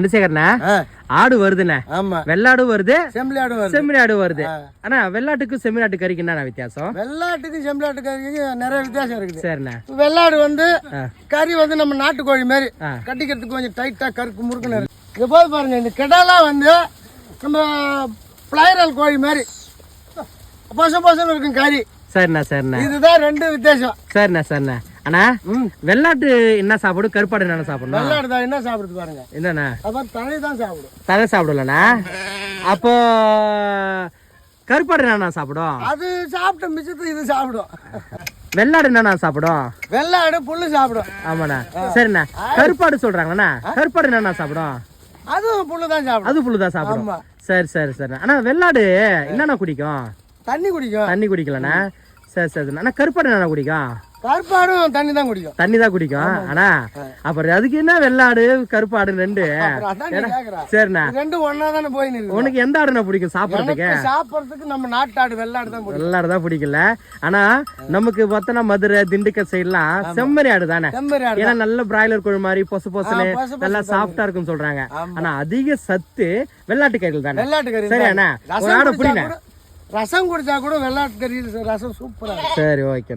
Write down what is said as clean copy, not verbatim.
சந்திரசேகரண்ணா, ஆடு வருதுண்ணே. ஆமா, வெள்ளாடு வருது, செம்மறி ஆடு வருது. ஆனா வெள்ளாட்டுக்கும் செம்மறி கறிக்கு என்ன வித்தியாசம்? வெள்ளாட்டுக்கும் செம்மறி கறிக்கு நிறைய வித்தியாசம் இருக்குது. சரிண்ணா. வெள்ளாடு வந்து கறி வந்து நம்ம நாட்டுக்கோழி மாதிரி கட்டிக்கிறதுக்கு கொஞ்சம் டைட்டா கருக்கு முறுக்குன்னு இருக்கு. இது போது பாருங்க, இந்த கெடாலாம் வந்து நம்ம பிளைரல் கோழி மாதிரி பொசன்னு இருக்கும் கறி. சரிண்ணா சரிண்ணா, இதுதான் ரெண்டு வித்தியாசம். சரிண்ணா சரிண்ணா. அண்ணா, வெள்ளாட்டு என்ன சாப்பிடும், கருப்பாடு என்ன சாப்பிடணும்? வெள்ளாடு தான் என்ன சாப்பிடுது பாருங்க, என்னண்ணா தலை தான் சாப்பிடும். தலை சாப்பிடலண்ணா. அப்போ கருப்பாடு என்னண்ணா சாப்பிடும்? அது சாப்பிட்ட மிச்சத்து இது சாப்பிடும். வெள்ளாடு என்னண்ணா சாப்பிடும்? வெள்ளாடு புல்லு சாப்பிடும். ஆமாண்ணா. சரிண்ணா. கருப்பாடு சொல்றாங்கண்ணா, கருப்பாடு என்னண்ணா சாப்பிடும்? அதுவும் புல்லு தான் சாப்பிடும். அது புல்லு தான் சாப்பிடும். சரி சரி சரி. ஆனா வெள்ளாடு என்னண்ணா குடிக்கும்? தண்ணி குடிக்கும். தண்ணி குடிக்கலண்ணா. சரி சரி. ஆனா கருப்பாடு என்னண்ணா குடிக்கும்? கருப்பாடும் தண்ணி தான் குடிக்கும். தண்ணி தான் குடிக்கும். ஆனா அப்புறம் அதுக்கு என்ன வெள்ளாடு கருப்பாடு ரெண்டு? சரிண்ணா, ரெண்டும் ஒன்னா தானே போய் நிற்கு. உனக்கு எந்த ஆடுனா பிடிக்கும் சாப்பிடறதுக்கு? சாப்பிடறதுக்கு நம்ம நாட்டாடு வெள்ளாடு தான் பிடிக்கும். வெள்ளாடு தான் பிடிக்கல. ஆனா நமக்கு பார்த்தனா மதுரை திண்டுக்கல் சைட்லாம் செம்மறி ஆடு தானே. ஏன்னா நல்ல பிராய்லர் கோழி மாதிரி பொசு பொசுன்னு நல்லா சாஃப்டா இருக்குன்னு சொல்றாங்க. ஆனா அதிக சத்து வெள்ளாட்டு கறிகள் தானே. வெள்ளாட்டு கறி சரி அண்ணா, ஒரு ஆடை பிடிங்க. ரசம் குடிச்சா கூட வெள்ளாட்டு கறி ரசம் சூப்பரா. சரி, ஓகே.